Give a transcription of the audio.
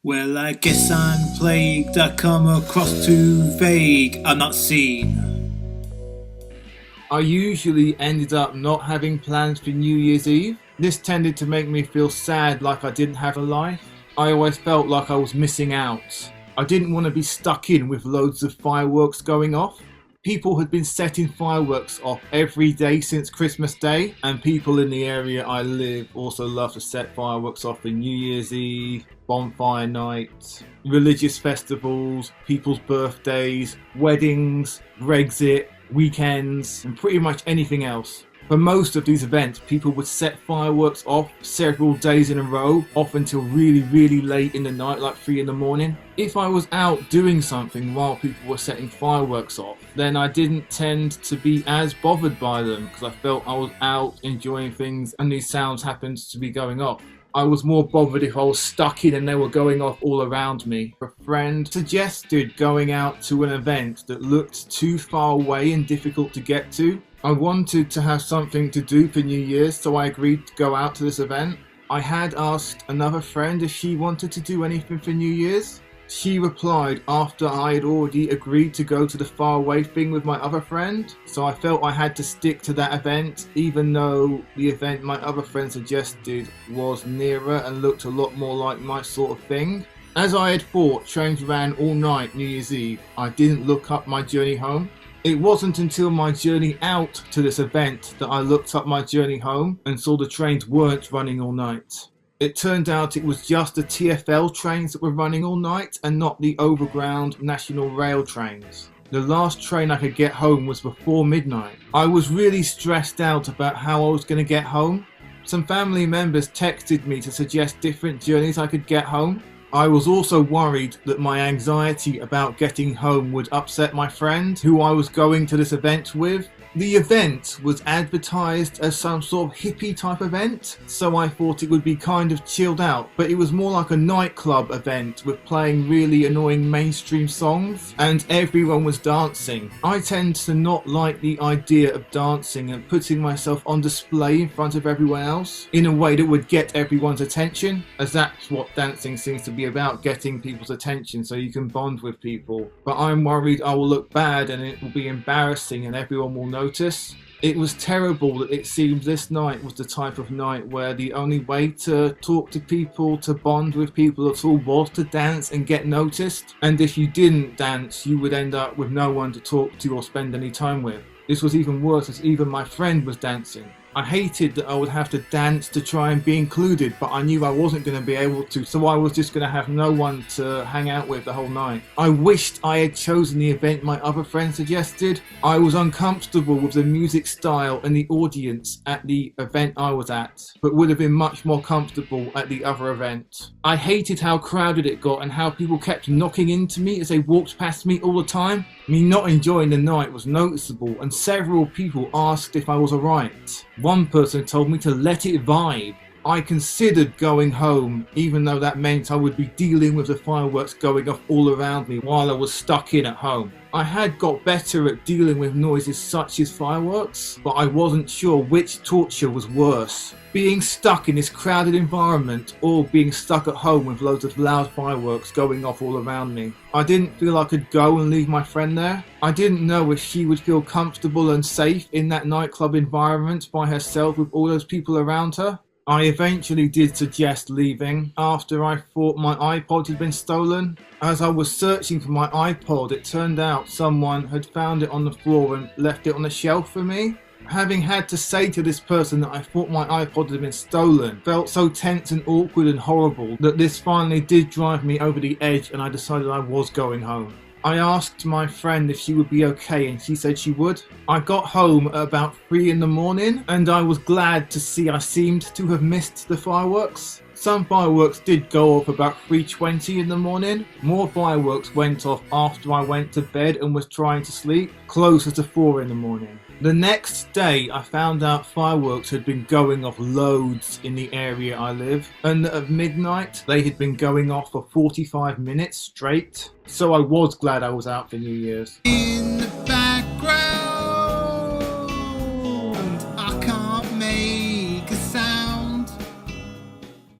Well, I guess I'm plagued. I come across too vague. I'm not seen. I usually ended up not having plans for New Year's Eve. This tended to make me feel sad, like I didn't have a life. I always felt like I was missing out. I didn't want to be stuck in with loads of fireworks going off. People had been setting fireworks off every day since Christmas Day, and people in the area I live also love to set fireworks off for New Year's Eve, bonfire night, religious festivals, people's birthdays, weddings, Brexit, weekends, and pretty much anything else. For most of these events, people would set fireworks off several days in a row, often till really late in the night, like 3 in the morning. If I was out doing something while people were setting fireworks off, then I didn't tend to be as bothered by them, because I felt I was out enjoying things and these sounds happened to be going off. I was more bothered if I was stuck in and they were going off all around me. A friend suggested going out to an event that looked too far away and difficult to get to. I wanted to have something to do for New Year's, so I agreed to go out to this event. I had asked another friend if she wanted to do anything for New Year's. She replied after I had already agreed to go to the faraway thing with my other friend, so I felt I had to stick to that event, even though the event my other friend suggested was nearer and looked a lot more like my sort of thing. As I had thought trains ran all night New Year's Eve, I didn't look up my journey home. It wasn't until my journey out to this event that I looked up my journey home and saw the trains weren't running all night. It turned out it was just the TfL trains that were running all night and not the overground National Rail trains. The last train I could get home was before midnight. I was really stressed out about how I was going to get home. Some family members texted me to suggest different journeys I could get home. I was also worried that my anxiety about getting home would upset my friend who I was going to this event with. The event was advertised as some sort of hippie type event, so I thought it would be kind of chilled out, but it was more like a nightclub event with playing really annoying mainstream songs, and everyone was dancing. I tend to not like the idea of dancing and putting myself on display in front of everyone else in a way that would get everyone's attention, as that's what dancing seems to be about, getting people's attention so you can bond with people. But I'm worried I will look bad and it will be embarrassing and everyone will notice. It was terrible that it seemed this night was the type of night where the only way to talk to people, to bond with people at all, was to dance and get noticed. And if you didn't dance, you would end up with no one to talk to or spend any time with. This was even worse, as even my friend was dancing. I hated that I would have to dance to try and be included, but I knew I wasn't going to be able to, so I was just going to have no one to hang out with the whole night. I wished I had chosen the event my other friend suggested. I was uncomfortable with the music style and the audience at the event I was at, but would have been much more comfortable at the other event. I hated how crowded it got and how people kept knocking into me as they walked past me all the time. Me not enjoying the night was noticeable, and several people asked if I was alright. One person told me to let it vibe. I considered going home, even though that meant I would be dealing with the fireworks going off all around me while I was stuck in at home. I had got better at dealing with noises such as fireworks, but I wasn't sure which torture was worse. Being stuck in this crowded environment or being stuck at home with loads of loud fireworks going off all around me. I didn't feel I could go and leave my friend there. I didn't know if she would feel comfortable and safe in that nightclub environment by herself with all those people around her. I eventually did suggest leaving after I thought my iPod had been stolen. As I was searching for my iPod, it turned out someone had found it on the floor and left it on the shelf for me. Having had to say to this person that I thought my iPod had been stolen felt so tense and awkward and horrible that this finally did drive me over the edge, and I decided I was going home. I asked my friend if she would be okay, and she said she would. I got home at about 3 in the morning, and I was glad to see I seemed to have missed the fireworks. Some fireworks did go off about 3:20 in the morning. More fireworks went off after I went to bed and was trying to sleep, closer to 4 in the morning. The next day, I found out fireworks had been going off loads in the area I live, and that at midnight they had been going off for 45 minutes straight. So I was glad I was out for New Year's. In the